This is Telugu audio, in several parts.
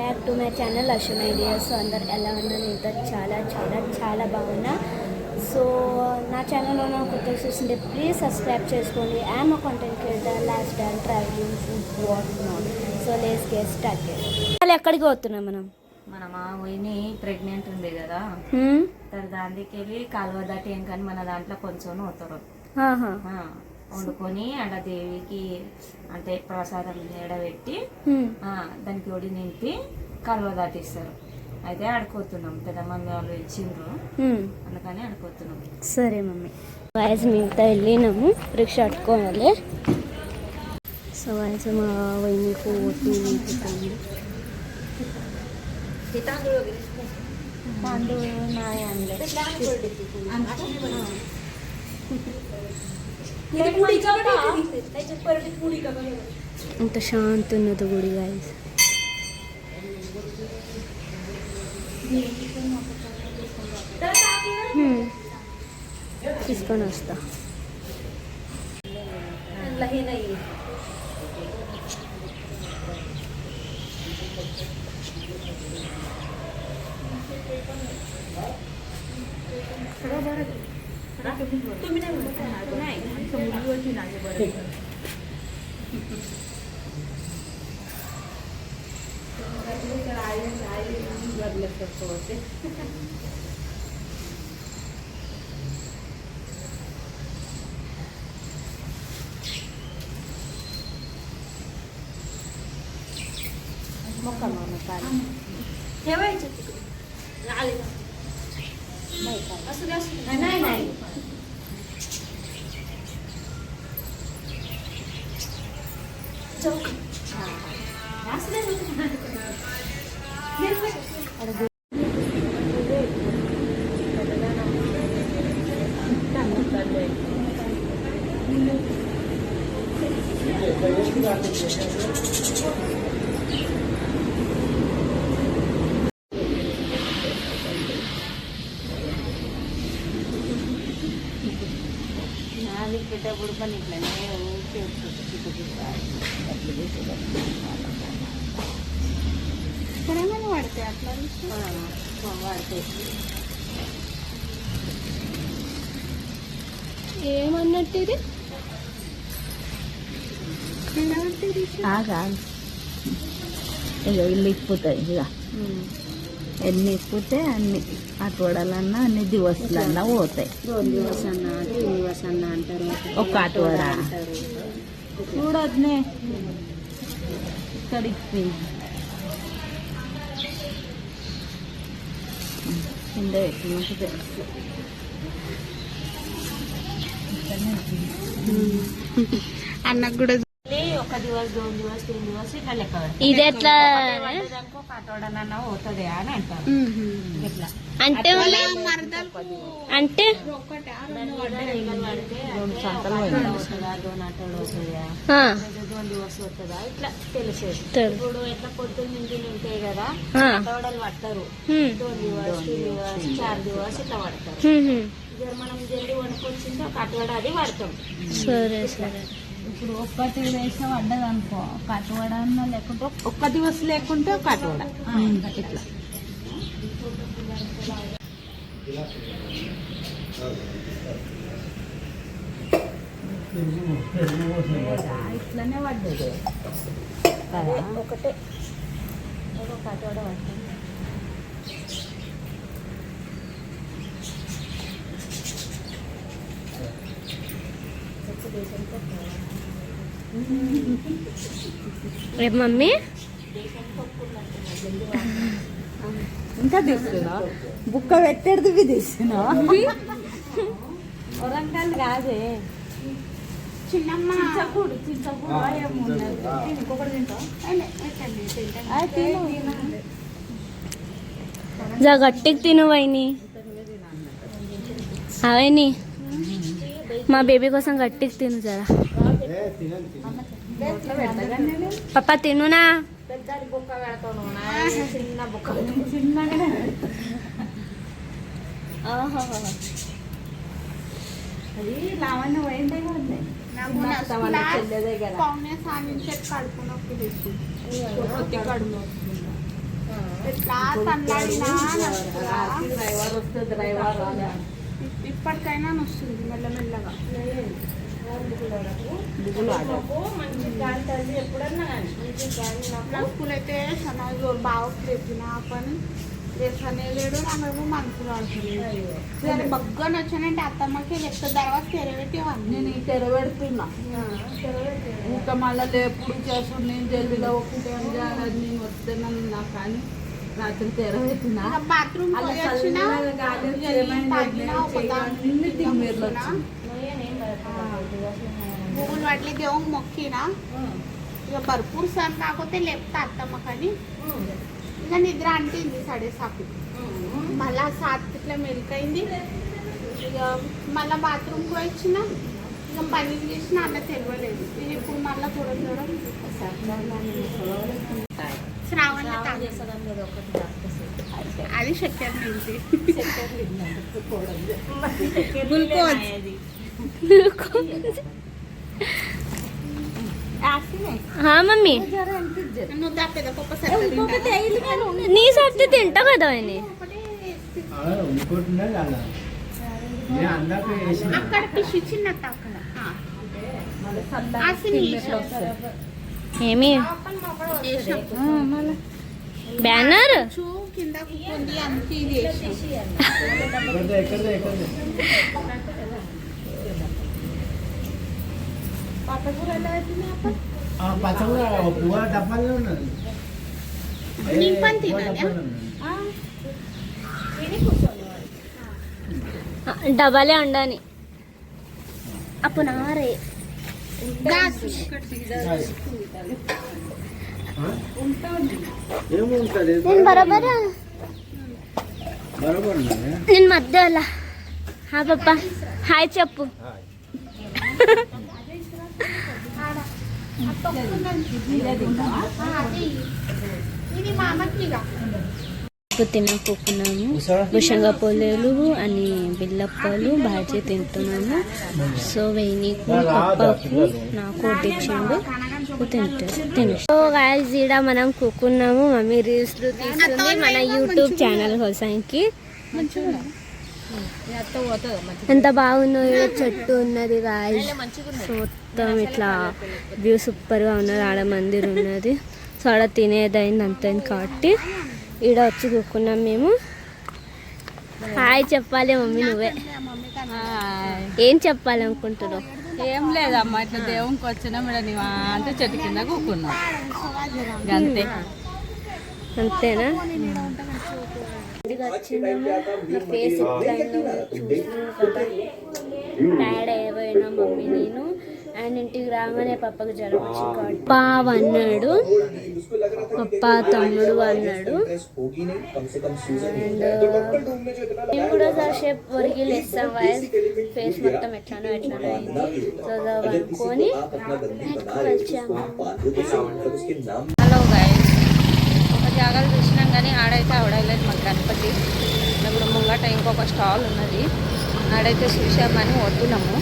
Back to my channel Ashwin ideas. అందరు ఎలా ఉన్నారు? ఇంత చాలా చాలా చాలా బాగున్నా. సో నా ఛానల్లో ఉన్న కొత్త చూస్తుంటే ప్లీజ్ సబ్స్క్రైబ్ చేసుకోండి. I'm a content creator, life style, travelling, food, what not. So let's get started. ఎక్కడికి పోతున్నాం మనం? మన మామూని ప్రెగ్నెంట్ ఉంది కదా, దానికి వెళ్ళి కాలువ దాటి ఏం కానీ మన దాంట్లో కొంచెం అవుతారు వండుకొని అక్కడ దేవికి అంటే ప్రసాదం ఎడబెట్టి దానికి ఒడి నింపి కాలువ దాటిస్తారు. అయితే ఆడుకోతున్నాం, పెద్ద మమ్మీ వాళ్ళు ఇచ్చిండ్రు అందుకని ఆడుకోతున్నాం. సరే మమ్మీ. వయసు మిగతా వెళ్ళినాము, రిక్షా అట్టుకోవాలి. సో వయసు మా వైపు అంత శాంతి ఉన్నది గుడి గాయస్. తీసుకొని వస్తా. Moka mama kan. Ya wei cukup. Nak alih. Baik kan. Sudah. Nai. Cok. Ah. Sudah. Biar wei. Ada పెట్టేప్పుడు పని ఇట్లనే తెలంగాణ వాడితే అట్లా వాడితే ఏమన్నట్టు ఇది ఇక ఇల్లు ఇచ్చిపోతాయి. ఇక ఎన్ని ఇచ్చిపోతే అన్ని అటువడాలన్నా అన్ని దివసాలన్నా పోతాయి. 2 దివస్ అన్నా 3 దివస్ అన్నా అంటారు. ఒక అటువడ చూడద్నే ఇక్కడికి కింద ఎట్లా అన్నకు కూడా ఒక దివస్ 2 దివస్ 3 దివస్ ఇట్లా లెక్క ఇది ఎట్లా కట్టోడనన్నా పోతుంది అని అంటారు. అంటే అంటే ఇట్లా తెలిసేది. ఇప్పుడు ఎట్లా పొద్దున్న నుంచి ఉంటాయి కదా, కట్టోడలు పడతారు 2 దివస్ 3 దివస్ 4 దివస్ ఇట్లా పడతారు. మనం జల్దీ వండుకొచ్చింది ఒక అటువడ అది పడతాం. సరే సరే. ఇప్పుడు ఒక్కటి వేసిన పడ్డది అనుకో, ఒక అటువడ అన్నా లేకుంటే ఒక్క దివస్ లేకుంటే ఒక అటువడ ఇట్లా ఇట్లనే పడ్డది కదా. ఒకటే ఒక అటువడ పడుతుంది. రేపు మమ్మీ ఇంకా తీసుకున్నా బుక్క పెట్టేది తీసుకున్నా. వరంగల్ కాదే చిన్నమ్మ చింతకూడు ఇంకొకటి తింటా గట్టికి తిను వైని. అవైని మా బేబీ కోసం గట్టికి తిను జరా. పప్పా తినునా. చిన్న బుక్క చిన్నగా అది లావణ్య పోయిందే ఉంది. చెల్లె దగ్గర కడుపు నొప్పి తెచ్చి కడుపు ఎట్లా తనలాడినా నొస్తుందా? డ్రైవర్ వస్తే డ్రైవర్ ఇప్పటికైనా నొస్తుంది మెల్లమెల్లగా. మంచి గాలి తల్లి ఎప్పుడన్నా కానీ మంచి గాలి నా స్కూల్ అయితే చాలా బాగా చెప్పిన పని రేపనే లేడు నాకు మనసులో ఆడుతుంది. సరే బగ్గా నచ్చానంటే అత్తమ్మకి చెప్తే తర్వాత తెరబెట్టేవాడిని. నేను ఈ తెరబెడుతున్నా ఇంకా మళ్ళీ లేపుడు చేస్తున్నా. నేను జల్దిగా ఒకటి ఏం చేయాలి నేను వస్తున్నాను నాకు కానీ రాత్రి తెరబెట్టినా బాత్రూమ్ గూగుల్ వాటి దేవునికి మొక్కినా ఇక భర్పూర్ సన్ కాకపోతే లేపుతా అత్తమ్మ కానీ ఇక నిద్ర అంటింది 7:30 మళ్ళా 7 ఇట్లా మెలికైంది. ఇక మళ్ళీ బాత్రూమ్కి వచ్చిన ఇక పని చేసిన అన్న తెలియలేదు. నేను ఇప్పుడు మళ్ళీ చూడడం శ్రావణ అది చక్కెర నింటి हाँ मम्मी నువ్వు దాపేదా ఒక్కసారి నీ సర్ది తింటా కదా ఆయన అక్కడ పిషి చిన్న అక్కడ ఏమి బ్యానర్ కింద ఉంది అందుకే ఇది పచ్చగా పువ్వు డబ్బాల్లో ఉన్నది నింపని తినాలి డబ్బాలే ఉండని అప్పుడు నారే ఏముంటది నేను బరాబర్ బరోబర్ ఉన్నది నేను మధ్యలో హా పప్ప హాయ్ చెప్పు ఇది మా అమ్మకిగా తినకున్నాము భుషంగా పొలేలు అని బిల్లప్పలు బాజీ తింటున్నాము. సో వెయ్యికు పప్పకు నాకు తెచ్చిండు తిను. సో గాయస్ ఈడ మనం కూకున్నాము. మమ్మీ రీల్స్ తీస్తుంది మన యూట్యూబ్ ఛానల్ కోసానికి. ఎంత బాగుందో ఈడ చెట్టు ఉన్నది గాయస్. సో మొత్తం ఇట్లా వ్యూ సూపర్గా ఉన్నది. ఆడ మందిర్ ఉన్నది. సో ఆడ తినేదైంది అంత కాబట్టి ఈడ వచ్చి కూకున్నాం మేము. హాయ్ చెప్పాలి మమ్మీ నువ్వే ఏం చెప్పాలనుకుంటున్నావు? ఏం లేదమ్మా ఇట్లా దేవునికి వచ్చినా మేడం అంటే చెట్టు కింద కూకున్నాం అంతే. అంతేనా? ఫేస్ టైర్డ్ అయిపోయినా మమ్మీ నేను. అండ్ ఇంటికి రాగానే పప్పకి జ్వరం వచ్చి పప్పా అన్నాడు, పప్పా తమ్ముడు అన్నాడు. అండ్ మేము కూడా కాసేపు ఒరిగి లేస్తాం. ఫేస్ మొత్తం ఎట్లానో అయింది. సో అనుకొని వచ్చాము. హలో గైస్, ఒక జాగాలు చూసినాం కానీ ఆడైతే ఆవిడలేదు మాకు గణపతి. ఇప్పుడు ముంగట ఇంకొక స్టాల్ ఉన్నది, ఆడైతే చూసామని వద్దున్నాము.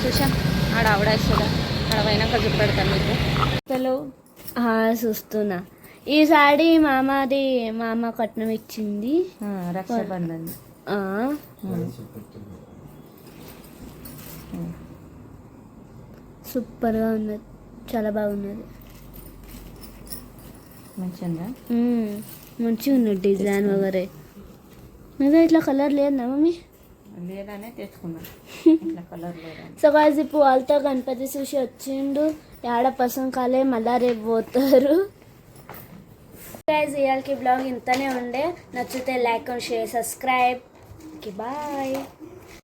చూసాం ఆడ ఆవిడేస్తుందా, ఆడ పోయినాక చూపెడతాను మీకు. హలో చూస్తున్నా. ఈసారి మామ కట్నం ఇచ్చింది రక్షాబంధన్. సూపర్గా ఉన్నది, చాలా బాగున్నది. మంచిగా మంచిగా ఉన్నది డిజైన్ వగరే. మీద ఇట్లా కలర్ లేదా మమ్మీ? లేదనే తెచ్చుకున్నాం ఇట్లా కలర్ లేదా. సో గాయ్స్ ఇప్పుడు వాళ్ళతో గణపతి చూసి వచ్చిండు. ఆడ పసంद కాలే, మళ్ళా రేపు పోతారు. గాయ్స్ ఇవాళకి బ్లాగ్ ఇంతనే ఉండే. నచ్చితే like and share subscribe. Bye.